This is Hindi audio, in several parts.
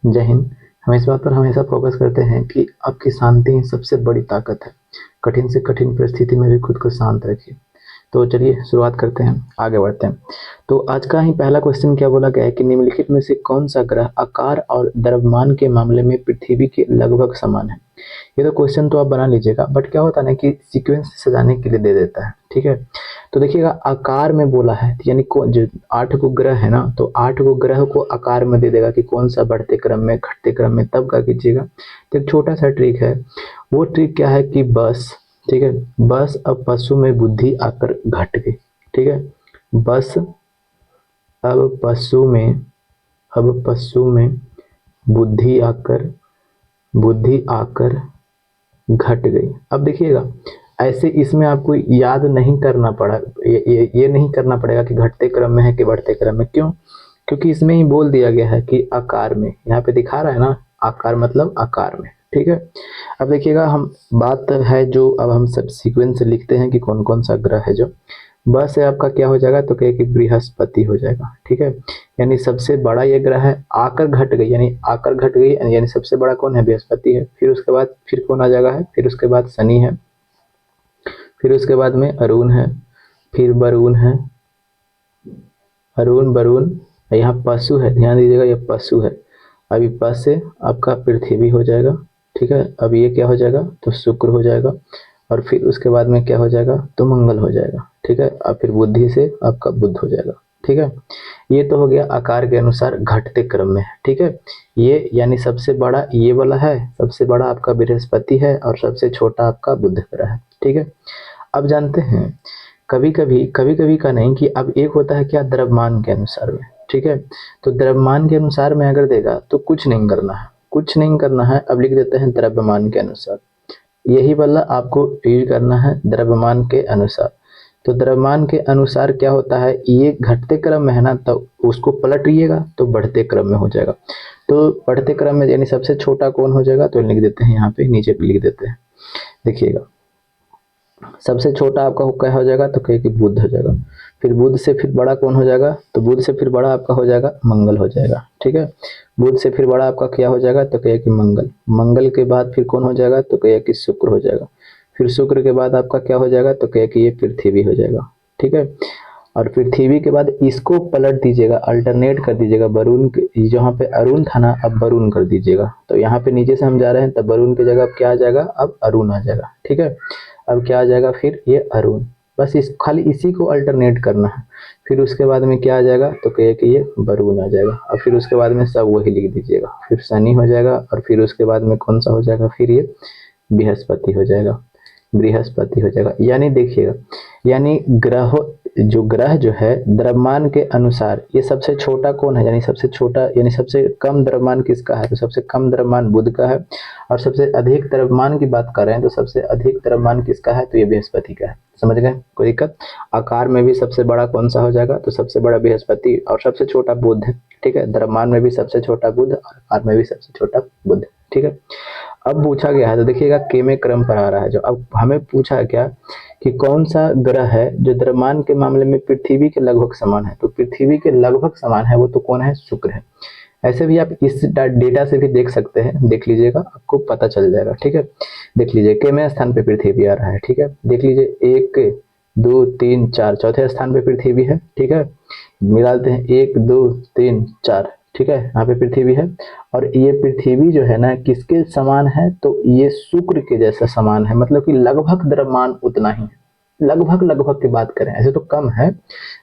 जय हिंद। हम इस बात पर हमेशा फोकस करते हैं कि आपकी शांति ही सबसे बड़ी ताकत है। कठिन से कठिन परिस्थिति में भी खुद को शांत रखिए। तो चलिए शुरुआत करते हैं, आगे बढ़ते हैं। तो आज का ही पहला क्वेश्चन क्या बोला गया है कि निम्नलिखित में से कौन सा ग्रह आकार और द्रव्यमान के मामले में पृथ्वी के लगभग समान है। ये तो क्वेश्चन तो आप बना लीजिएगा, बट क्या होता है ना कि सीक्वेंस सजाने के लिए दे देता है। ठीक है, तो देखिएगा आकार में बोला है, यानी जो 8 गो ग्रह है ना, तो 8 गो ग्रह को आकार में दे देगा कि कौन सा बढ़ते क्रम में घटते क्रम में, तब क्या कीजिएगा। तो एक छोटा सा ट्रिक है, वो ट्रिक क्या है कि बस, ठीक है, बस अब पशु में बुद्धि आकर घट गई। ठीक है, बस अब पशु में बुद्धि आकर घट गई। अब देखिएगा, ऐसे इसमें आपको याद नहीं करना पड़ा, ये नहीं करना पड़ेगा कि घटते क्रम में है कि बढ़ते क्रम में। क्यों? क्योंकि इसमें ही बोल दिया गया है कि आकार में, यहाँ पे दिखा रहा है ना, आकार मतलब आकार में। ठीक है, अब देखिएगा, हम बात है जो अब हम सब सीक्वेंस से लिखते हैं कि कौन कौन सा ग्रह है। जो बस से आपका क्या हो जाएगा, तो कहे कि बृहस्पति हो जाएगा। ठीक है, यानी सबसे बड़ा ये ग्रह है, आकर घट गई, यानी आकर घट गई, यानी सबसे बड़ा कौन है, बृहस्पति है। फिर उसके बाद फिर कौन आ जाएगा है, फिर उसके बाद शनि है, फिर उसके बाद में अरुण है, फिर वरुण है, अरुण वरुण, यहाँ पशु है, ध्यान दीजिएगा ये पशु है। अभी पश से आपका पृथ्वी हो जाएगा। ठीक है, अब ये क्या हो जाएगा, तो शुक्र हो जाएगा, और फिर उसके बाद में क्या हो जाएगा, तो मंगल हो जाएगा। ठीक है, और फिर बुद्धि से आपका बुध हो जाएगा। ठीक है, ये तो हो गया आकार के अनुसार घटते क्रम में। ठीक है, ये यानी सबसे बड़ा ये वाला है, सबसे बड़ा आपका बृहस्पति है, और सबसे छोटा आपका बुध ग्रह है। ठीक है, अब जानते हैं, कभी कभी का नहीं कि अब एक होता है क्या, द्रव्यमान के अनुसार में। ठीक है, तो द्रव्यमान के अनुसार में अगर देगा तो कुछ नहीं करना है, कुछ नहीं करना है। अब लिख देते हैं द्रव्यमान के अनुसार, यही वाला आपको यूज करना है, द्रव्यमान के अनुसार। तो द्रव्यमान के अनुसार क्या होता है, ये घटते क्रम में है ना, तो उसको पलटिएगा तो बढ़ते क्रम में हो जाएगा। तो बढ़ते क्रम में यानी सबसे छोटा कौन हो जाएगा, तो लिख देते हैं यहाँ पे, नीचे पे लिख देते हैं। देखिएगा, सबसे छोटा आपका क्या हो जाएगा, तो कहे कि बुध हो जाएगा। फिर बुध से फिर बड़ा कौन हो जाएगा, तो बुध से फिर बड़ा आपका हो जाएगा मंगल हो जाएगा। ठीक है, बुध से फिर बड़ा आपका क्या हो जाएगा, तो कहे कि मंगल। मंगल के बाद फिर कौन हो जाएगा, तो कहे कि शुक्र हो जाएगा। फिर शुक्र के बाद आपका क्या हो जाएगा, तो कहे कि ये पृथ्वी हो जाएगा। ठीक है, और पृथ्वी के बाद इसको पलट दीजिएगा, अल्टरनेट कर दीजिएगा, वरुण जहाँ पे अरुण था ना, अब वरुण कर दीजिएगा। तो यहाँ पे नीचे से हम जा रहे हैं, तब वरुण की जगह अब क्या आ जाएगा, अब अरुण आ जाएगा। ठीक है, अब क्या आ जाएगा, फिर ये अरुण, बस इस खाली इसी को अल्टरनेट करना है। फिर उसके बाद में क्या आ जाएगा, तो कहे कि ये वरुण आ जाएगा, और फिर उसके बाद में सब वही लिख दीजिएगा। फिर शनि हो जाएगा, और फिर उसके बाद में कौन सा हो जाएगा, फिर ये बृहस्पति हो जाएगा, बृहस्पति हो जाएगा। यानी देखिएगा, यानी ग्रह जो है द्रव्यमान के अनुसार, ये सबसे छोटा कौन है, यानी सबसे छोटा यानी सबसे कम द्रव्यमान किसका है, तो सबसे कम द्रव्यमान बुध का है। और सबसे अधिक द्रव्यमान की बात कर रहे हैं, तो सबसे अधिक द्रव्यमान किसका है, तो ये बृहस्पति का है। समझ गए, कोई दिक्कत? आकार में भी सबसे बड़ा कौन सा हो जाएगा, तो सबसे बड़ा बृहस्पति, और सबसे छोटा बुध है। ठीक है, द्रव्यमान में भी सबसे छोटा बुध, और आकार में भी सबसे छोटा बुध। ठीक है, अब पूछा गया है, तो देखिएगा के में क्रम पर आ रहा है। जो अब हमें पूछा क्या कि कौन सा ग्रह है जो द्रव्यमान के मामले में पृथ्वी के लगभग समान है, तो पृथ्वी के लगभग समान है वो तो कौन है, शुक्र है। ऐसे भी आप इस डेटा से भी देख सकते हैं, देख लीजिएगा, आपको पता चल जाएगा। ठीक है, देख लीजिए केवें स्थान पे पृथ्वी आ रहा है। ठीक है, देख लीजिए 1 2 3 4, चौथे स्थान पे पृथ्वी है। ठीक है, मिलाते हैं 1 2 3 4। ठीक है, यहाँ पे पृथ्वी है, और ये पृथ्वी जो है ना किसके समान है, तो ये शुक्र के जैसा समान है, मतलब कि लगभग द्रव्यमान उतना ही है। लगभग लगभग की बात करें, ऐसे तो कम है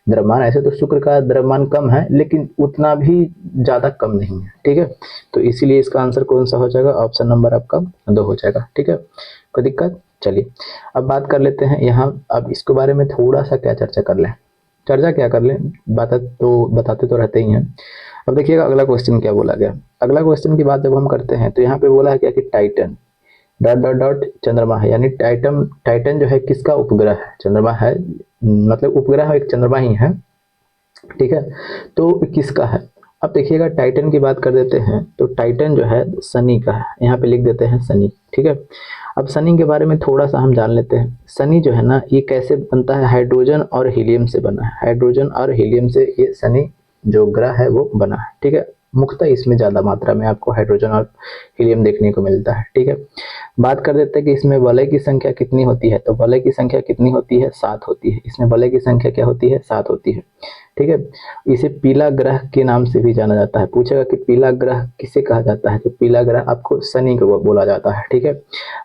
द्रव्यमान, ऐसे तो शुक्र का द्रव्यमान कम है, लेकिन उतना भी ज्यादा कम नहीं है। ठीक है, तो इसीलिए इसका आंसर कौन सा हो जाएगा, ऑप्शन नंबर आपका 2 हो जाएगा। ठीक है, कोई दिक्कत? चलिए अब बात कर लेते हैं यहाँ, अब इसके बारे में थोड़ा सा क्या चर्चा कर लें, चर्चा क्या कर लें, बात तो बताते तो रहते ही हैं। अब देखिएगा अगला क्वेश्चन क्या बोला गया। अगला क्वेश्चन की बात जब हम करते हैं, तो यहाँ पे बोला है क्या कि टाइटन डॉट डॉट डॉट चंद्रमा है, यानी टाइटन, टाइटन जो है किसका उपग्रह है, चंद्रमा है, मतलब उपग्रह एक चंद्रमा ही है। ठीक है, तो किसका है। अब देखिएगा टाइटन की बात कर देते हैं, तो टाइटन जो है शनि का है, यहाँ पे लिख देते हैं शनि। ठीक है, अब शनि के बारे में थोड़ा सा हम जान लेते हैं। शनि जो है ना, ये कैसे बनता है, हाइड्रोजन और हीलियम से बना है, हाइड्रोजन और हीलियम से ये शनि जो ग्रह है वो बना है। ठीक है, मुख्यतः इसमें ज़्यादा मात्रा में आपको हाइड्रोजन और हीलियम देखने को मिलता है। ठीक है, बात कर देते हैं कि इसमें वलय की संख्या कितनी होती है। तो वलय की संख्या कितनी होती है? 7 होती है। इसमें वलय की संख्या क्या होती है? 7 होती है। ठीक है, इसे पीला ग्रह के नाम से भी जाना जाता है। पूछेगा कि पीला ग्रह किसे कहा जाता है, तो पीला ग्रह आपको शनि को बोला जाता है। ठीक है,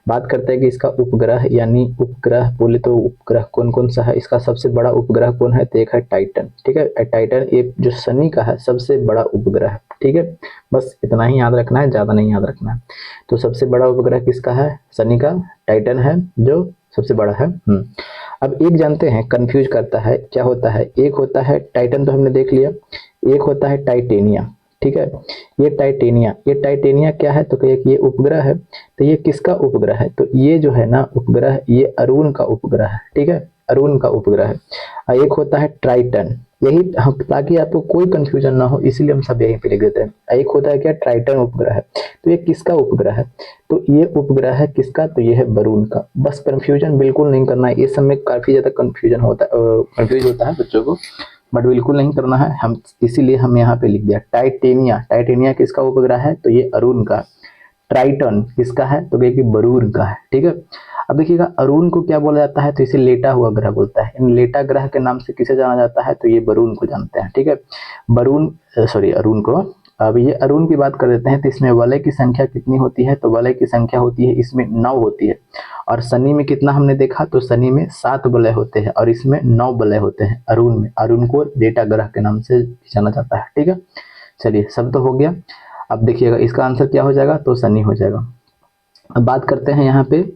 बात करते हैं कि इसका उपग्रह यानी उपग्रह बोले तो उपग्रह कौन कौन सा है। इसका सबसे बड़ा उपग्रह कौन है? तो एक है टाइटन। ठीक है, टाइटन ये जो शनि का है सबसे बड़ा उपग्रह है। ठीक है, बस इतना ही याद रखना है, ज़्यादा नहीं याद रखना है। तो सबसे बड़ा उपग्रह किसका है? शनि का, टाइटन है जो सबसे बड़ा है। अब एक जानते हैं कंफ्यूज करता है, क्या होता है? एक होता है टाइटन, तो हमने देख लिया। एक होता है टाइटेनिया। ठीक है, ये टाइटेनिया क्या है? तो कहिए कि ये उपग्रह है। तो ये किसका उपग्रह है? तो ये जो है ना उपग्रह, ये अरुण का उपग्रह है। ठीक है, अरुण का उपग्रह है। और एक होता है ट्राइटन, यही हम, ताकि आपको कोई कंफ्यूजन ना हो इसलिए हम सब यहीं पे लिख देते हैं। एक होता है क्या? ट्राइटन उपग्रह है। तो ये किसका उपग्रह है? तो ये उपग्रह है किसका? तो ये है वरुण का। बस कंफ्यूजन बिल्कुल नहीं करना है, इस समय काफी ज्यादा कंफ्यूजन होता है, कंफ्यूज होता है बच्चों को, बट बिल्कुल नहीं करना है हम, इसीलिए हम यहाँ पे लिख दिया टाइटेनिया। टाइटेनिया किसका उपग्रह है? तो ये अरुण का। ट्राइटन किसका है? तो ये वरुण का है। ठीक है, अब देखिएगा अरुण को क्या बोला जाता है? तो इसे लेटा हुआ ग्रह बोलता है। इन लेटा ग्रह के नाम से किसे जाना जाता है? तो ये वरुण को जानते हैं। ठीक है, वरुण सॉरी अरुण को। अब ये अरुण की बात कर देते हैं, तो इसमें वलय की संख्या कितनी होती है? तो वलय की संख्या होती है इसमें 9 होती है। और शनि में कितना हमने देखा? तो शनि में 7 वलय होते हैं और इसमें 9 वलय होते हैं अरुण में। अरुण को लेटा ग्रह के नाम से जाना जाता है। ठीक है, चलिए सब तो हो गया। अब देखिएगा इसका आंसर क्या हो जाएगा? तो शनि हो जाएगा। अब बात करते हैं यहाँ पे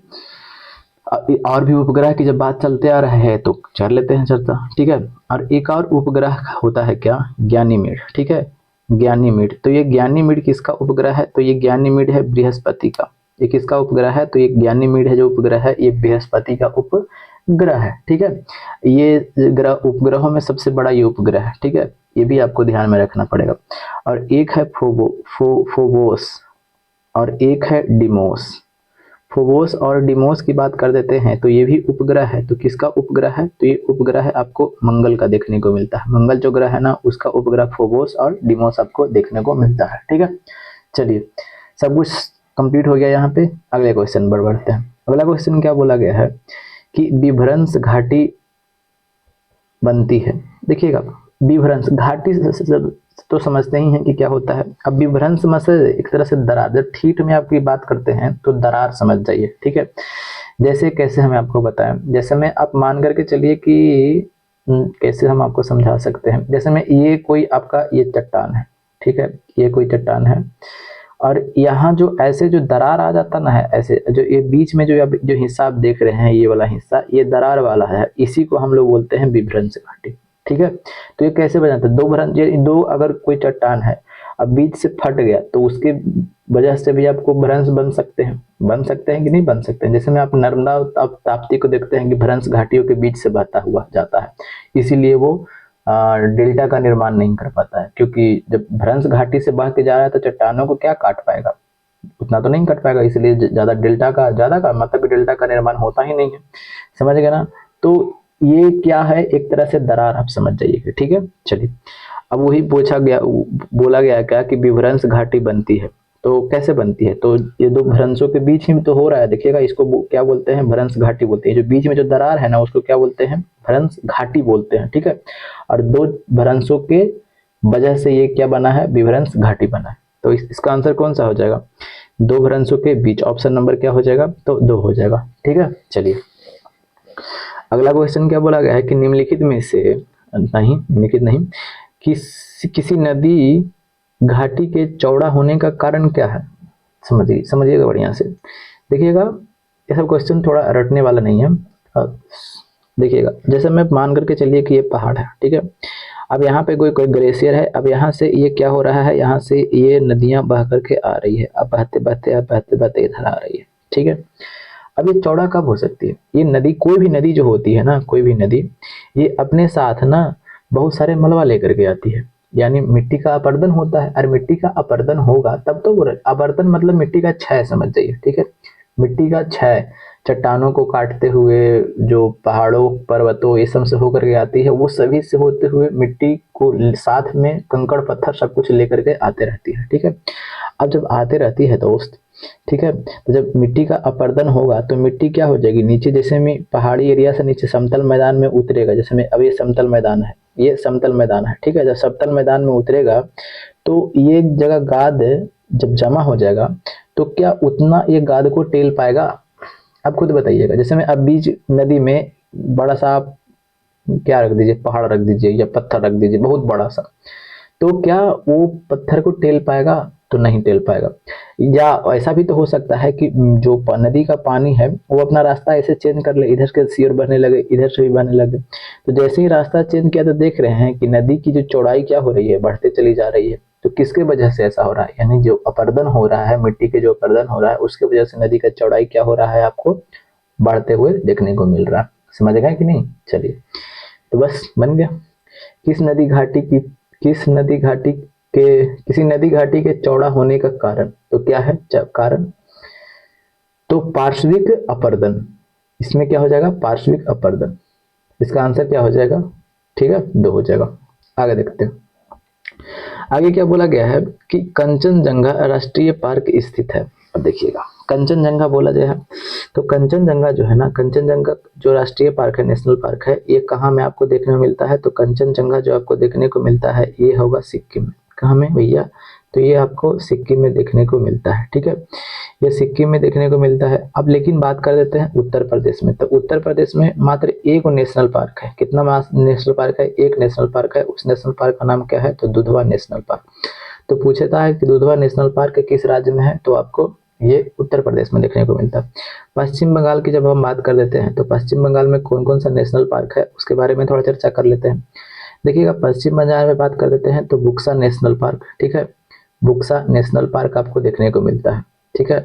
और भी उपग्रह की जब बात चलते आ रहे हैं तो कर लेते हैं चर्चा। ठीक है, और एक और उपग्रह होता है क्या? ज्ञानीमेड। ठीक है, ज्ञानीमेड। तो ये ज्ञानीमेड किसका उपग्रह है? तो ये ज्ञानीमेड है बृहस्पति का। ये किसका उपग्रह है? तो ये ज्ञानीमेड है जो उपग्रह है, ये बृहस्पति का उपग्रह है। ठीक है, ये ग्रह उपग्रहों में सबसे बड़ा ये उपग्रह है। ठीक है, ये भी आपको ध्यान में रखना पड़ेगा। और एक है फोबोस और एक है डिमोस। फोबोस और डिमोस की बात कर देते हैं, तो ये भी उपग्रह है। तो किसका उपग्रह है? तो ये उपग्रह है आपको मंगल का देखने को मिलता है। मंगल जो ग्रह है ना उसका उपग्रह फोबोस और डिमोस आपको देखने को मिलता है। ठीक है, चलिए सब कुछ कंप्लीट हो गया। यहाँ पे अगले क्वेश्चन पर बढ़ते हैं। अगला क्वेश्चन क्या बोला गया है कि विभ्रंश घाटी बनती है। देखिएगा विभ्रंश घाटी तो समझते ही हैं कि क्या होता है। अब विभ्रंश में से एक तरह से दरार, जब ठीठ में आपकी बात करते हैं तो दरार समझ जाइए। ठीक है, जैसे कैसे हमें आपको बताएं, जैसे में आप मान करके चलिए कि कैसे हम आपको समझा सकते हैं। जैसे में ये कोई आपका ये चट्टान है। ठीक है, ये कोई चट्टान है और यहाँ जो ऐसे जो दरार आ जाता ना है, ऐसे जो ये बीच में जो हिस्सा आप देख रहे हैं, ये वाला हिस्सा ये दरार वाला है, इसी को हम लोग बोलते हैं विभ्रंश घाटी। ठीक है, तो ये कैसे बन जाता है? दो अगर कोई चट्टान है अब बीच से फट गया तो उसके वजह से भी आपको भ्रंश बन सकते हैं कि नहीं बन सकते हैं। जैसे में आप नर्मदा ताप्ती को देखते हैं कि भ्रंश घाटियों के बीच से बहता हुआ जाता है, इसीलिए वो डेल्टा का निर्माण नहीं कर पाता है, क्योंकि जब भ्रंश घाटी से बह के जा रहा है तो चट्टानों को क्या काट पाएगा? उतना तो नहीं काट पाएगा, इसलिए ज्यादा का मतलब डेल्टा का निर्माण होता ही नहीं है। समझ गए ना? तो ये क्या है? एक तरह से दरार, आप समझ जाइएगा। ठीक है, चलिए अब वही बोला गया क्या कि विभ्रंश घाटी बनती है। तो कैसे बनती है? तो ये दो भ्रंशों के बीच ही तो हो रहा है। देखिएगा इसको क्या बोलते हैं? भ्रंश घाटी बोलते हैं। जो बीच में जो दरार है ना उसको क्या बोलते हैं? भ्रंश घाटी बोलते हैं। ठीक है, और दो भ्रंशों के वजह से ये क्या बना है? विभ्रंश घाटी बना है। तो इसका आंसर कौन सा हो जाएगा? दो भ्रंशों के बीच। ऑप्शन नंबर क्या हो जाएगा? तो 2 हो जाएगा। ठीक है, चलिए अगला क्वेश्चन क्या बोला गया है कि निम्नलिखित में से निम्नलिखित नहीं, किसी नदी घाटी के चौड़ा होने का कारण क्या है? समझिएगा बढ़िया से। देखिएगा ये सब क्वेश्चन थोड़ा रटने वाला नहीं है। देखिएगा जैसे मैं मान करके चलिए कि ये पहाड़ है। ठीक है, अब यहाँ पे कोई ग्लेशियर है। अब यहाँ से ये क्या हो रहा है? यहाँ से ये नदियां बह करके आ रही है। अब बहते बहते इधर आ रही है। ठीक है, अब ये चौड़ा कब हो सकती है? ये नदी, कोई भी नदी जो होती है ना, कोई भी नदी, ये अपने साथ ना बहुत सारे मलबा लेकर के आती है। यानी मिट्टी का अपरदन होता है, और मिट्टी का अपरदन होगा तब तो अपरदन मतलब मिट्टी का क्षय समझ जाइए। ठीक है, मिट्टी का क्षय चट्टानों को काटते हुए, जो पहाड़ों पर्वतों ये सब से होकर के आती है, वो सभी से होते हुए मिट्टी को साथ में कंकड़ पत्थर सब कुछ लेकर के आते रहती है। ठीक है, अब जब आते रहती है दोस्त, ठीक है, तो जब मिट्टी का अपरदन होगा तो मिट्टी क्या हो जाएगी, नीचे जैसे में पहाड़ी एरिया से नीचे समतल मैदान में उतरेगा। जैसे में अब ये समतल मैदान है, ये समतल मैदान है, ठीक है, जब समतल मैदान में उतरेगा तो ये जगह गाद जब जमा हो जाएगा तो क्या उतना ये गाद को टेल पाएगा? आप खुद बताइएगा। जैसे में अब बीच नदी में बड़ा सा आप क्या रख दीजिए, पहाड़ रख दीजिए या पत्थर रख दीजिए बहुत बड़ा सा, तो क्या वो पत्थर को टेल पाएगा? तो नहीं टेल पाएगा। या ऐसा भी तो हो सकता है कि जो नदी का पानी है वो अपना रास्ता ऐसे चेंज कर ले, इधर से सीवर बहने लगे, इधर से भी बहने लगे। तो जैसे ही रास्ता चेंज किया तो देख रहे हैं कि नदी की जो चौड़ाई क्या हो रही है, बढ़ते चली जा रही है। तो किसके वजह से ऐसा हो रहा है? यानी जो अपरदन हो रहा है, मिट्टी के जो अपरदन हो रहा है उसके वजह से नदी का चौड़ाई क्या हो रहा है, आपको बढ़ते हुए देखने को मिल रहा है। समझ गए कि नहीं? चलिए, तो बस बन गया। किस नदी घाटी की किस नदी घाटी के किसी नदी घाटी के चौड़ा होने का कारण, तो क्या है कारण? तो पार्श्विक अपरदन। इसमें क्या हो जाएगा? पार्श्विक अपरदन। इसका आंसर क्या हो जाएगा? ठीक है, 2 हो जाएगा। आगे देखते हैं। आगे क्या बोला गया है कि कंचनजंगा राष्ट्रीय पार्क स्थित है। अब देखिएगा, कंचनजंगा बोला गया है, तो कंचनजंगा जो है ना, कंचनजंगा जो राष्ट्रीय पार्क है, नेशनल पार्क है, ये कहाँ में आपको देखने को मिलता है? तो कंचनजंगा जो आपको देखने को मिलता है ये होगा सिक्किम में। कहाँ में भैया? तो ये आपको सिक्किम में देखने को मिलता है। ठीक है, ये सिक्किम में देखने को मिलता है। अब लेकिन बात कर देते हैं उत्तर प्रदेश में। तो उत्तर प्रदेश में मात्र एक नेशनल पार्क है। कितना नेशनल पार्क है? एक नेशनल पार्क है। उस नेशनल पार्क का नाम क्या है? तो दुधवा नेशनल पार्क। तो पूछता है कि दुधवा नेशनल पार्क किस राज्य में है? तो आपको ये उत्तर प्रदेश में देखने को मिलता है। पश्चिम बंगाल की जब हम बात कर देते हैं तो पश्चिम बंगाल में कौन कौन सा नेशनल पार्क है उसके बारे में थोड़ा चर्चा कर लेते हैं। देखिएगा, पश्चिम बंगाल में बात कर देते हैं तो बुक्सा नेशनल पार्क, ठीक है, बुक्सा नेशनल पार्क आपको देखने को मिलता है। ठीक है,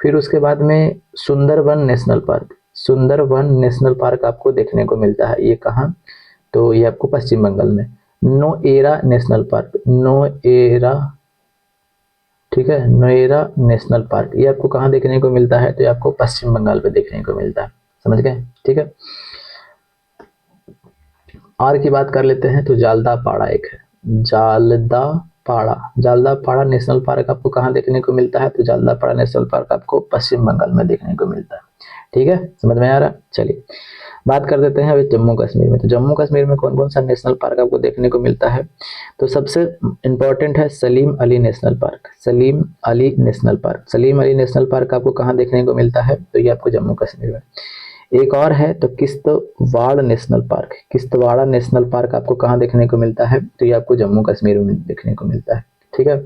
फिर उसके बाद में Sundarban national park, Sundarban national park आपको देखने को मिलता है। ये कहाँ? तो ये आपको पश्चिम बंगाल में। नोएरा नेशनल पार्क, नोएरा, ठीक है, नोएरा नेशनल पार्क, ये आपको कहाँ देखने को मिलता है? तो ये आपको पश्चिम बंगाल में देखने को मिलता है। समझ गए? ठीक है, और की बात कर लेते हैं तो जालदापाड़ा एक है, जालदापाड़ा, जालदापाड़ा नेशनल पार्क आपको कहाँ देखने को मिलता है? तो जालदापाड़ा नेशनल पार्क आपको पश्चिम बंगाल में देखने को मिलता है। ठीक है, समझ में आ रहा? चलिए, बात कर देते हैं अभी जम्मू कश्मीर में। तो जम्मू कश्मीर में कौन कौन सा नेशनल पार्क आपको देखने को मिलता है? तो सबसे इंपॉर्टेंट है Salim Ali national park, Salim Ali national park. Salim Ali national park आपको कहाँ देखने को मिलता है? तो ये आपको जम्मू कश्मीर में। एक और है तो Kishtwar national park, Kishtwara national park आपको कहाँ देखने को मिलता है? तो ये आपको जम्मू कश्मीर में देखने को मिलता है। ठीक है,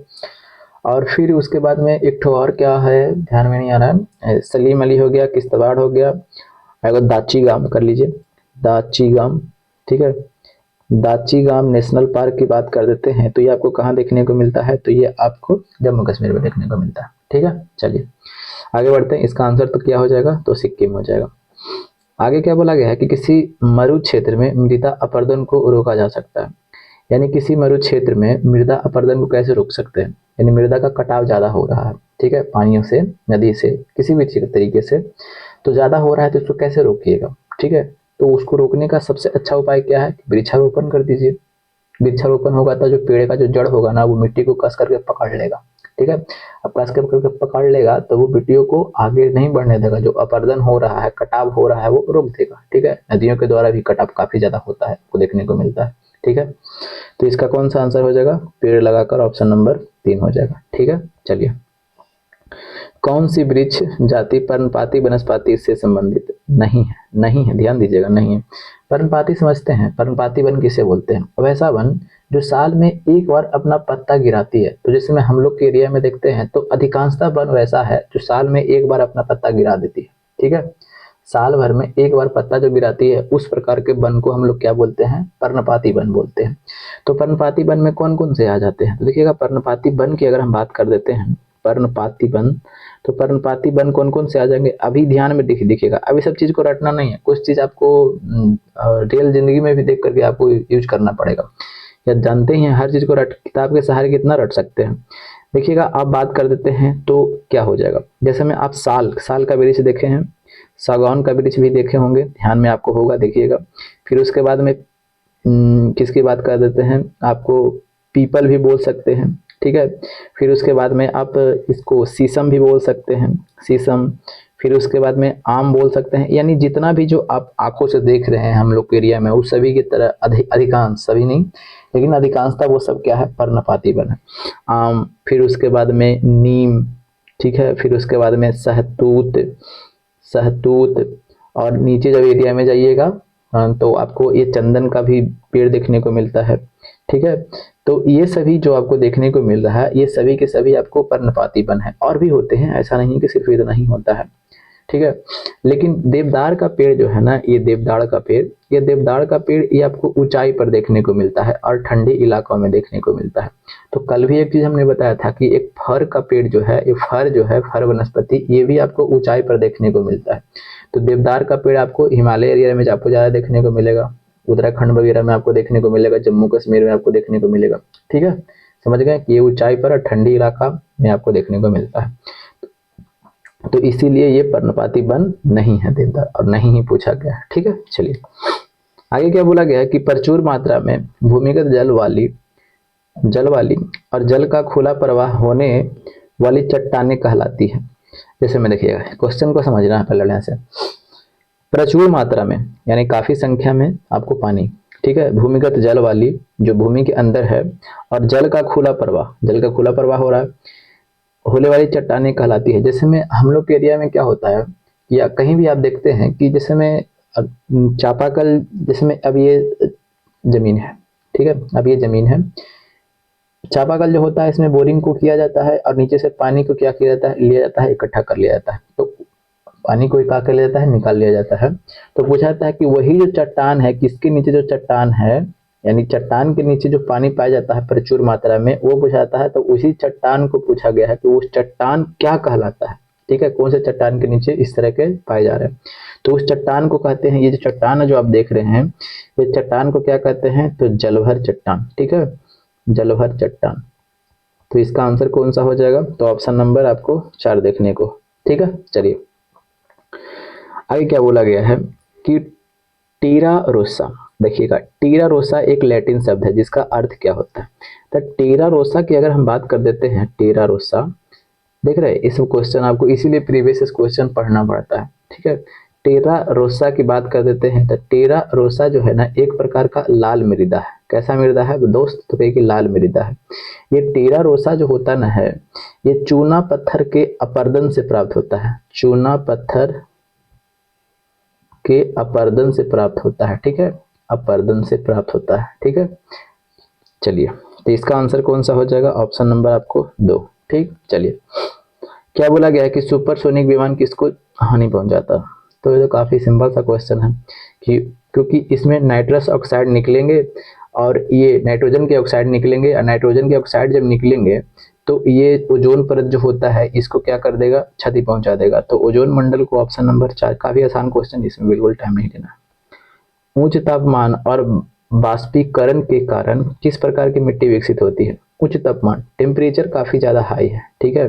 और फिर उसके बाद में एक ठो और क्या है, ध्यान में नहीं आ रहा है। सलीम अली हो गया, किश्तवाड़ हो गया, अगर दाची-गाम कर लीजिए, दाची-गाम। ठीक है, दाची-गाम नेशनल पार्क की बात कर देते हैं तो ये आपको कहाँ देखने को मिलता है? तो ये आपको जम्मू कश्मीर में देखने को मिलता है। ठीक है, चलिए आगे बढ़ते हैं। इसका आंसर तो क्या हो जाएगा? तो सिक्किम हो जाएगा। आगे क्या बोला गया है कि किसी मरु क्षेत्र में मृदा अपरदन को रोका जा सकता है। यानी किसी मरु क्षेत्र में मृदा अपरदन को कैसे रोक सकते हैं? यानी मृदा का कटाव ज़्यादा हो रहा है, ठीक है, पानियों से, नदी से, किसी भी तरीके से तो ज़्यादा हो रहा है, तो उसको कैसे रोकिएगा? ठीक है, तो उसको रोकने का सबसे अच्छा उपाय क्या है? वृक्षारोपण कर दीजिए। वृक्षारोपण होगा तो जो पेड़ का जो जड़ होगा ना, वो मिट्टी को कस करके पकड़ लेगा। ठीक है, अब कस करके पकड़ लेगा तो वो मिट्टियों को आगे नहीं बढ़ने देगा। जो अपरदन हो रहा है, कटाव हो रहा है, वो रोक देगा। ठीक है, नदियों के द्वारा भी कटाव काफी ज्यादा होता है, को देखने को मिलता है। ठीक है, तो इसका कौन सा आंसर हो जाएगा? पेड़ लगाकर ऑप्शन नंबर 3 हो जाएगा। ठीक है, चलिए, कौन सी वृक्ष जाति पर्णपाती वनस्पति से संबंधित नहीं है? नहीं है, ध्यान दीजिएगा, नहीं है। पर्णपाती समझते हैं, पर्णपाती वन किसे बोलते हैं? वैसा वन जो साल में एक बार अपना पत्ता गिराती है। तो जैसे में हम लोग के एरिया में देखते हैं तो अधिकांशतः वन वैसा है जो साल में एक बार अपना पत्ता गिरा देती है। ठीक है, साल भर में एक बार पत्ता जो गिराती है, उस प्रकार के वन को हम लोग क्या बोलते हैं? पर्णपाती वन बोलते हैं। तो पर्णपाती वन में कौन कौन से आ जाते हैं? तो देखिएगा, पर्णपाती वन की अगर हम बात कर देते हैं, पर्णपाती वन, तो पर्णपाती वन कौन कौन से आ जाएंगे? अभी ध्यान में देखिएगा, अभी सब चीज को रटना नहीं है, कुछ चीज आपको रियल जिंदगी में भी देख करके आपको यूज करना पड़ेगा। या जानते ही हैं, हर चीज को रट, किताब के सहारे कितना रट सकते हैं। देखिएगा आप बात कर देते हैं तो क्या हो जाएगा, जैसे में आप साल साल का वृक्ष देखे हैं, सागौन का वृक्ष भी देखे होंगे, ध्यान में आपको होगा, देखिएगा। फिर उसके बाद में किसकी बात कर देते हैं, आपको पीपल भी बोल सकते हैं, ठीक है। फिर उसके बाद में आप इसको शीशम भी बोल सकते हैं, शीशम। फिर उसके बाद में आम बोल सकते हैं। यानी जितना भी जो आप आंखों से देख रहे हैं हम लोग के एरिया में, उस सभी की तरह अधिकांश, सभी नहीं लेकिन अधिकांशता वो सब क्या है, पर्णपाती वन है। आम, फिर उसके बाद में नीम, ठीक है। फिर उसके बाद में सहतूत, सहतूत। और नीचे जब एरिया में जाइएगा तो आपको ये चंदन का भी पेड़ देखने को मिलता है, ठीक है। तो ये सभी जो आपको देखने को मिल रहा है, ये सभी के सभी आपको पर्णपाती वन है। और भी होते हैं, ऐसा नहीं कि सिर्फ इतना ही होता है, ठीक है। लेकिन देवदार का पेड़ जो है ना, ये देवदार का पेड़, ये देवदार का पेड़ ये आपको ऊंचाई पर देखने को मिलता है और ठंडे इलाकों में देखने को मिलता है। तो कल भी एक चीज हमने बताया था कि एक फर का पेड़ जो है, ये फर जो है, फर वनस्पति, ये भी आपको ऊंचाई पर देखने को मिलता है। तो देवदार का पेड़ आपको हिमालय एरिया में आपको ज्यादा देखने को मिलेगा, उत्तराखंड वगैरह में आपको देखने को मिलेगा, जम्मू कश्मीर में आपको देखने को मिलेगा, ठीक है। समझ गए कि ये ऊंचाई पर और ठंडी इलाका में आपको देखने को मिलता है। तो इसीलिए ये पर्णपाती वन नहीं है देवदार, और नहीं ही पूछा गया है, ठीक है। चलिए आगे क्या बोला गया है कि प्रचुर मात्रा में भूमिगत जल वाली और जल का खुला प्रवाह होने वाली चट्टानें कहलाती है। जैसे में देखिएगा, क्वेश्चन को समझना है पहले ध्यान से। प्रचुर मात्रा में यानी काफी संख्या में आपको पानी, ठीक है, भूमिगत जल वाली जो भूमि के अंदर है, और जल का खुला प्रवाह, जल का खुला प्रवाह हो रहा है, होने वाली चट्टानें कहलाती है। जैसे में हम लोग के एरिया में क्या होता है, या कहीं भी आप देखते हैं कि जैसे में चापाकल, जैसे में अब ये जमीन है, ठीक है, अब ये जमीन है, चापाकल जो होता है इसमें बोरिंग को किया जाता है और नीचे से पानी को क्या किया जाता है, लिया जाता है, इकट्ठा कर लिया जाता है। तो पानी को क्या कर लिया जाता है, निकाल लिया जाता है। तो पूछा जाता है कि वही जो चट्टान है, किसके नीचे जो चट्टान है, यानी चट्टान के नीचे जो पानी पाया जाता है प्रचुर मात्रा में, वो पूछा जाता है। तो उसी चट्टान को पूछा गया है कि उस चट्टान क्या कहलाता है, ठीक है, कौन से चट्टान के नीचे इस तरह के पाए जा रहे हैं। तो उस चट्टान को कहते हैं, ये जो चट्टान है जो आप देख रहे हैं, ये चट्टान को क्या कहते हैं, तो जलभर चट्टान, ठीक है, जलभर चट्टान। तो इसका आंसर कौन सा हो जाएगा, तो ऑप्शन नंबर आपको 4 देखने को, ठीक है। चलिए आगे क्या बोला गया है कि टीरा रोसा, देखिएगा टीरा रोसा एक लैटिन शब्द है जिसका अर्थ क्या होता है। तो टीरा रोसा की अगर हम बात कर देते हैं, टीरा रोसा, देख रहे हैं इस क्वेश्चन आपको इसीलिए प्रीवियस क्वेश्चन पढ़ना पड़ता है, ठीक है। टेरा रोसा की बात कर देते हैं, तो टेरा रोसा जो है ना, एक प्रकार का लाल मृदा है। कैसा मृदा है दोस्त, तो कहिए कि लाल मृदा है। ये टेरा रोसा जो होता ना है, ये चूना पत्थर के अपरदन से प्राप्त होता है, चूना पत्थर के अपरदन से प्राप्त होता है, ठीक है, अपरदन से प्राप्त होता है, ठीक है। चलिए तो इसका आंसर कौन सा हो जाएगा, ऑप्शन नंबर आपको 2, ठीक। चलिए क्या बोला गया है कि सुपरसोनिक विमान किसको हानि पहुंचाता है। तो ये तो काफी सिंपल सा क्वेश्चन है कि क्योंकि इसमें नाइट्रस ऑक्साइड निकलेंगे और ये नाइट्रोजन के ऑक्साइड निकलेंगे, और नाइट्रोजन के ऑक्साइड जब निकलेंगे तो ये ओजोन परत जो होता है इसको क्या कर देगा, क्षति पहुंचा देगा। तो ओजोन मंडल को ऑप्शन नंबर 4, काफी आसान क्वेश्चन, इसमें बिल्कुल टाइम नहीं देना। उच्च तापमान और बाष्पीकरण के कारण किस प्रकार की मिट्टी विकसित होती है। उच्च तापमान, टेम्परेचर काफी ज्यादा हाई है, ठीक है,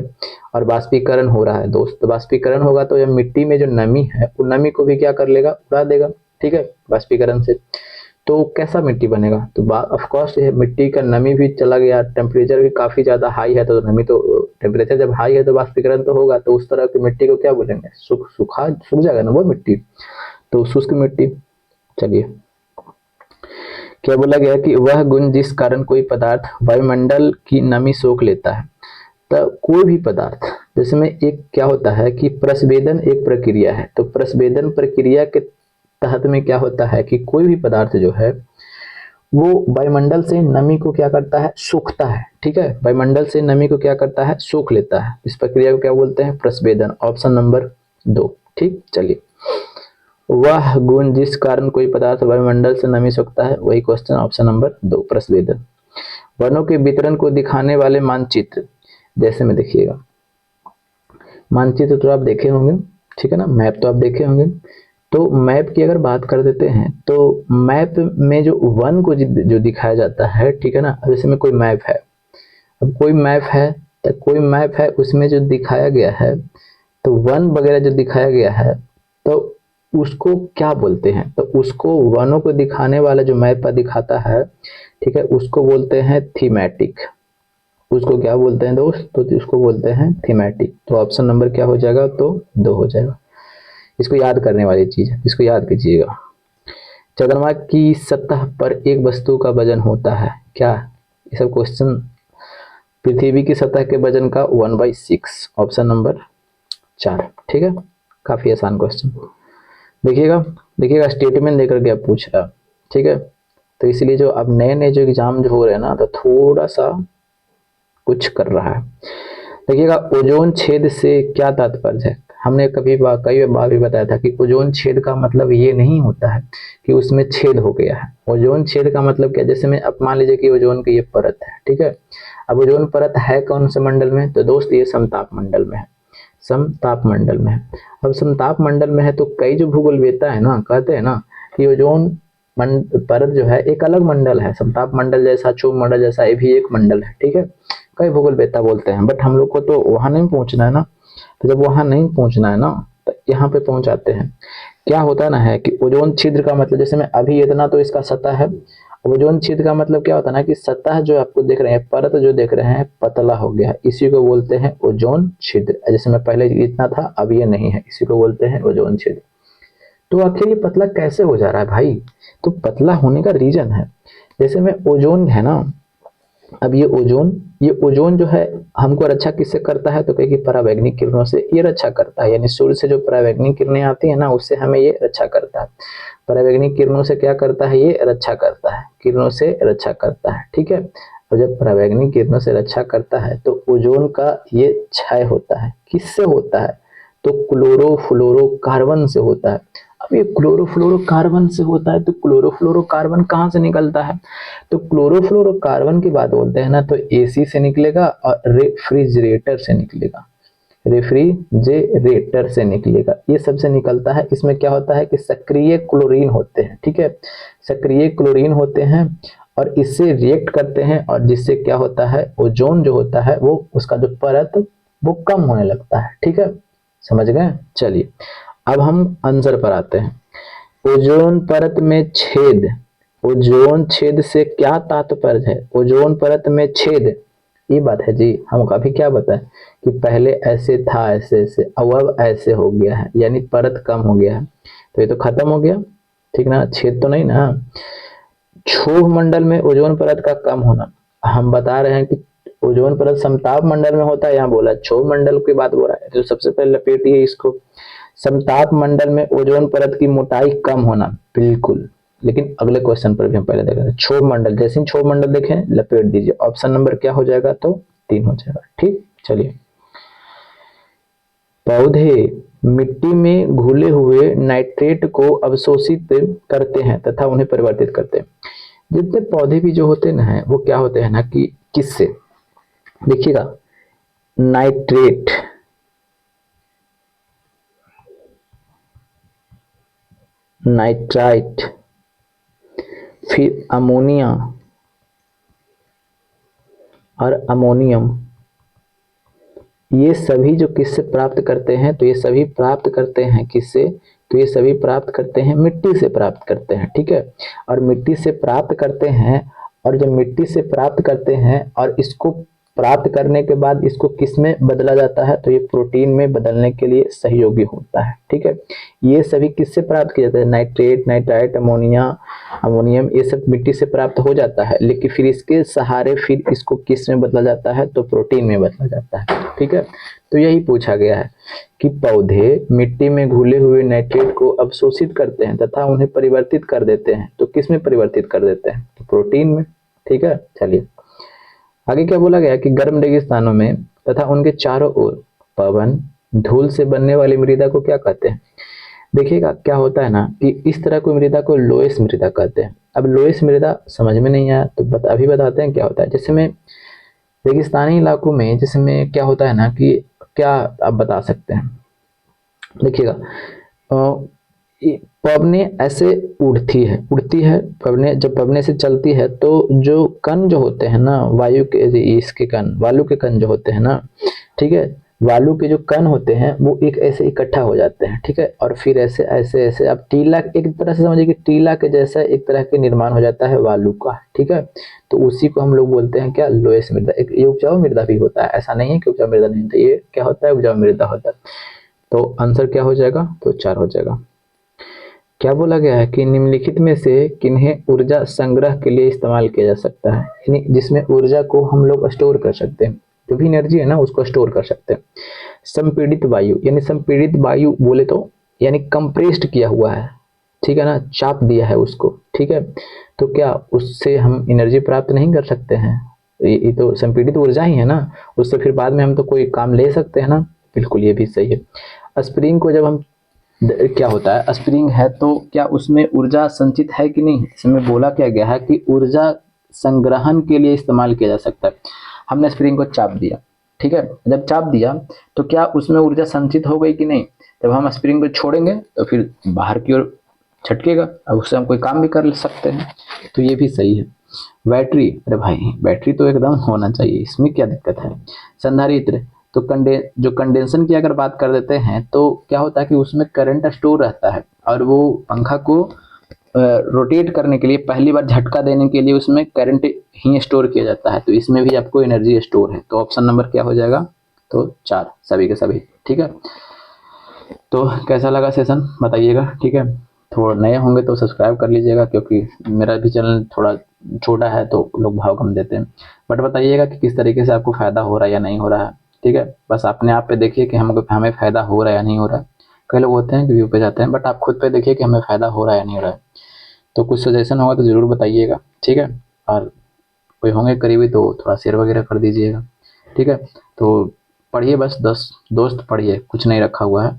और बाष्पीकरण हो रहा है दोस्त। तो बाष्पीकरण होगा तो जब मिट्टी में जो नमी है, वो नमी को भी क्या कर लेगा, उड़ा देगा, ठीक है, बाष्पीकरण से। तो कैसा मिट्टी बनेगा, तो ऑफकोर्स मिट्टी का नमी भी चला गया, टेम्परेचर भी काफी ज्यादा हाई है, तो नमी तो, टेम्परेचर जब हाई है तो बाष्पीकरण तो होगा। तो उस तरह की मिट्टी को क्या बोलेंगे, सूख जाएगा ना वो मिट्टी, तो शुष्क मिट्टी। चलिए क्या बोला गया कि वह गुण जिस कारण कोई पदार्थ वायुमंडल की नमी सोख लेता है। तो कोई भी पदार्थ, जिसमें एक क्या होता है कि प्रस्वेदन एक प्रक्रिया है, तो प्रस्वेदन प्रक्रिया के तहत में क्या होता है कि कोई भी पदार्थ जो है वो वायुमंडल से नमी को क्या करता है, सोखता है, ठीक है, वायुमंडल से नमी को क्या करता है, सोख लेता है। इस प्रक्रिया को क्या बोलते हैं, प्रस्वेदन, ऑप्शन नंबर 2, ठीक। चलिए वह गुण जिस कारण कोई पदार्थ वायुमंडल से नमी सोखता है, वही क्वेश्चन, ऑप्शन नंबर 2, प्रस्वेदन। वनों के वितरण को दिखाने वाले मानचित्र, जैसे में देखिएगा मानचित्र तो आप देखे होंगे, ठीक है ना, मैप तो आप देखे होंगे। तो मैप की अगर बात कर देते हैं, तो मैप में जो वन को जो दिखाया जाता है, ठीक है ना, जैसे में कोई मैप है, अब कोई मैप है तो कोई मैप है उसमें जो दिखाया गया है, तो वन वगैरह जो दिखाया गया है, तो उसको क्या बोलते हैं? तो उसको वनों को दिखाने वाला जो मैप पर दिखाता है, ठीक है, उसको बोलते हैं थीमेटिक। उसको क्या बोलते हैं दोस्त? तो उसको बोलते हैं थीमेटिक। तो ऑप्शन नंबर क्या हो जाएगा? तो 2 हो जाएगा। इसको याद करने वाली चीज है, इसको याद कीजिएगा। चंद्रमा की सतह पर एक वस्तु का वजन होता है क्या? ये सब क्वेश्चन पृथ्वी की सतह के वजन का 1/6, ऑप्शन नंबर 4। ठीक है, काफी आसान क्वेश्चन। देखिएगा, देखिएगा स्टेटमेंट देकर के पूछ रहा। ठीक है, तो इसलिए जो अब नए नए जो एग्जाम जो हो रहे हैं ना, तो थोड़ा सा कुछ कर रहा है। देखिएगा, ओजोन छेद से क्या तात्पर्य है? हमने कई बार भी बताया था कि ओजोन छेद का मतलब ये नहीं होता है कि उसमें छेद हो गया है। ओजोन छेद का मतलब क्या? जैसे मैं अब मान लीजिए कि ओजोन की ये परत है, ठीक है। अब ओजोन परत है कौन से मंडल में? तो दोस्त ये समताप मंडल में है, समताप मंडल में है। अब समताप मंडल में है तो कई जो भूगोलवेत्ता है ना, कहते हैं ना कि ओजोन परत जो है एक अलग मंडल है, समताप मंडल जैसा, क्षोभ मंडल जैसा ये भी एक मंडल है। ठीक है, कई भूगोलवेत्ता बोलते हैं, बट हम लोग को तो वहां नहीं पहुंचना है ना। तो जब वहां नहीं पहुंचना है ना, तो यहाँ पे पहुंचाते हैं। क्या होता ना है कि ओजोन छिद्र का मतलब, जैसे मैं अभी इतना तो इसका सतह है, ओजोन छिद्र का मतलब क्या होता है ना कि सतह जो आपको देख रहे हैं, परत जो देख रहे हैं, पतला हो गया है, इसी को बोलते हैं ओजोन छिद्र। जैसे मैं पहले इतना था, अब ये नहीं है, इसी को बोलते हैं ओजोन छिद्र। तो आखिर ये पतला कैसे हो जा रहा है भाई? तो पतला होने का रीजन है, जैसे में ओजोन है ना, अब ये ओजोन जो है हमको रक्षा किससे करता है? तो कहीं की परावैंगनिक किरणों से ये रक्षा करता है, यानी सूर्य से जो परावैंगनिक किरणें आती है ना, उससे हमें ये रक्षा करता है। परावैंगनिक किरणों से क्या करता है? ये रक्षा करता है, किरणों से रक्षा करता है। ठीक है, और जब परावैंगनिक किरणों से रक्षा करता है तो ओजोन का ये क्षय होता है। किससे होता है? तो क्लोरोफ्लोरोकार्बन से होता है। अब ये क्लोरोफ्लोरोकार्बन से होता है, तो क्लोरोफ्लोरोकार्बन कहाँ से निकलता है? तो क्लोरोफ्लोरोकार्बन की बात बोलते हैं ना, तो एसी से निकलेगा और रेफ्रिजरेटर से निकलेगा, रेफ्रिजरेटर से निकलेगा, ये सबसे निकलता है। इसमें क्या होता है कि सक्रिय क्लोरीन होते हैं। ठीक है, सक्रिय क्लोरीन होते हैं और इससे रिएक्ट करते हैं, और जिससे क्या होता है, ओजोन जो होता है वो उसका जो परत वो कम होने लगता है। ठीक है, समझ गए? चलिए अब हम आंसर पर आते हैं। ओजोन परत में छेद, ओजोन छेद से क्या तात्पर्य है? ओजोन परत में छेद, ये बात है जी। हम अभी क्या बताएं कि पहले ऐसे था, ऐसे ऐसे, अब ऐसे हो गया है, यानी परत कम हो गया है, तो ये तो खत्म हो गया, ठीक ना, छेद तो नहीं ना। क्षोभ मंडल में ओजोन परत का कम होना, हम बता रहे हैं कि ओजोन परत समताप मंडल में होता है, यहाँ बोला क्षोभ मंडल की बात बोल रहा है, तो सबसे पहले लपेटिए इसको। समताप मंडल में ओजोन परत की मोटाई कम होना, बिल्कुल। लेकिन अगले क्वेश्चन पर भी हम पहले देख रहे हैं, क्षोभ मंडल, जैसे क्षोभ मंडल देखें लपेट दीजिए। ऑप्शन नंबर क्या हो जाएगा? तो 3 हो जाएगा। ठीक, चलिए। पौधे मिट्टी में घुले हुए नाइट्रेट को अवशोषित करते हैं तथा उन्हें परिवर्तित करते हैं। जितने पौधे भी जो होते हैं वो क्या होते हैं ना कि किससे, देखिएगा, नाइट्रेट, नाइट्राइट, फिर अमोनिया और अमोनियम, ये सभी जो किससे प्राप्त करते हैं? तो ये सभी प्राप्त करते हैं किससे? तो ये सभी प्राप्त करते हैं मिट्टी से प्राप्त करते हैं। ठीक है, और मिट्टी से प्राप्त करते हैं, और जब मिट्टी से प्राप्त करते हैं और इसको प्राप्त करने के बाद इसको किस में बदला जाता है? तो ये प्रोटीन में बदलने के लिए सहयोगी होता है। ठीक है, ये सभी किससे प्राप्त किया जाता है? नाइट्रेट, नाइट्राइट, अमोनिया, अमोनियम, ये सब मिट्टी से प्राप्त हो जाता है, लेकिन फिर इसके सहारे फिर इसको किस में बदला जाता है? तो प्रोटीन में बदला जाता है। ठीक है, तो यही पूछा गया है कि पौधे मिट्टी में घुले हुए नाइट्रेट को अवशोषित करते हैं तथा उन्हें परिवर्तित कर देते हैं, तो किस में परिवर्तित कर देते हैं? तो प्रोटीन में। ठीक है, चलिए आगे क्या बोला गया कि गर्म रेगिस्तानों में तथा उनके चारों ओर पवन धूल से बनने वाली मृदा को क्या कहते हैं? देखिएगा क्या होता है ना कि इस तरह की मृदा को लोएस मृदा कहते हैं। अब लोएस मृदा समझ में नहीं आया तो अभी बताते हैं क्या होता है। जैसे में रेगिस्तानी इलाकों में, जैसे में क्या होता है ना कि क्या आप बता सकते हैं, देखिएगा पवने ऐसे उड़ती है पवने, जब पवने से चलती है तो जो कण जो होते हैं ना वायु के, इसके कण, वायु के कण जो होते हैं ना, ठीक है, वायु के जो कण होते हैं वो एक ऐसे इकट्ठा हो जाते हैं, ठीक है, और फिर ऐसे ऐसे ऐसे अब टीला, एक तरह से समझिए कि टीला के जैसा एक तरह के निर्माण हो जाता है वायु का, ठीक है। तो उसी को हम लोग बोलते हैं क्या, लोएस मृदा। एक ये उपजाऊ मृदा भी होता है, ऐसा नहीं है कि उपजाऊ मृदा नहीं होता, ये क्या होता है, उपजाऊ मृदा होता है। तो आंसर क्या हो जाएगा, तो 4 हो जाएगा। क्या बोला गया है कि निम्नलिखित में से किन्हें ऊर्जा संग्रह के लिए इस्तेमाल किया जा सकता है, यानी जिसमें ऊर्जा को हम लोग स्टोर कर सकते हैं, जो भी एनर्जी है ना उसको स्टोर कर सकते हैं। संपीड़ित वायु, यानी संपीड़ित वायु बोले तो यानी कंप्रेस्ड किया हुआ है, ठीक है ना, चाप दिया है उसको, ठीक है, तो क्या उससे हम एनर्जी प्राप्त नहीं कर सकते हैं, ये तो संपीड़ित ऊर्जा ही है ना, उससे फिर बाद में हम तो कोई काम ले सकते हैं ना, बिल्कुल ये भी सही है। स्प्रिंग को जब हम क्या होता है, स्प्रिंग है तो क्या उसमें ऊर्जा संचित है कि नहीं, इसमें बोला क्या गया है कि ऊर्जा संग्रहण के लिए इस्तेमाल किया जा सकता है। हमने स्प्रिंग को चाप दिया, ठीक है, जब चाप दिया तो क्या उसमें ऊर्जा संचित हो गई कि नहीं, जब हम स्प्रिंग को छोड़ेंगे तो फिर बाहर की ओर छटकेगा, अब उससे हम कोई काम भी कर सकते हैं, तो ये भी सही है। बैटरी, अरे भाई बैटरी तो एकदम होना चाहिए, इसमें क्या दिक्कत है। संधारित्र, तो जो कंडेंसन की अगर बात कर देते हैं तो क्या होता है कि उसमें करंट स्टोर रहता है, और वो पंखा को रोटेट करने के लिए, पहली बार झटका देने के लिए उसमें करंट ही स्टोर किया जाता है, तो इसमें भी आपको एनर्जी स्टोर है, तो ऑप्शन नंबर क्या हो जाएगा, तो 4 सभी के सभी, ठीक है। तो कैसा लगा सेशन बताइएगा, ठीक है, थोड़ा नए होंगे तो सब्सक्राइब कर लीजिएगा, क्योंकि मेरा भी चैनल थोड़ा छोटा है तो लोग भाव कम देते हैं, बट बताइएगा कि किस तरीके से आपको फ़ायदा हो रहा है या नहीं हो रहा है, ठीक है। बस अपने आप पे देखिए कि हमें फ़ायदा हो रहा है या नहीं हो रहा है। कई लोग होते हैं कि व्यू पे जाते हैं, बट आप खुद पे देखिए कि हमें फ़ायदा हो रहा है या नहीं हो रहा है। तो कुछ सजेशन होगा तो ज़रूर बताइएगा, ठीक है, और कोई होंगे करीबी तो थोड़ा शेयर वगैरह कर दीजिएगा, ठीक है। तो पढ़िए, बस 10 दोस्त पढ़िए, कुछ नहीं रखा हुआ है,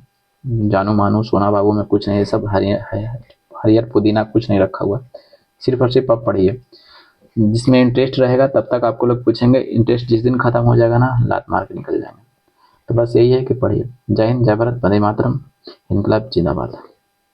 जानू मानू सोना बाबू में कुछ नहीं, सब हरियर पुदीना कुछ नहीं रखा हुआ, सिर्फ और सिर्फ आप पढ़िए, जिसमें इंटरेस्ट रहेगा तब तक आपको लोग पूछेंगे, इंटरेस्ट जिस दिन खत्म हो जाएगा ना, लात मार के निकल जाएंगे। तो बस यही है कि पढ़िए। जय हिंद, जय भारत, वंदे मातरम, इनकलाब जिंदाबाद।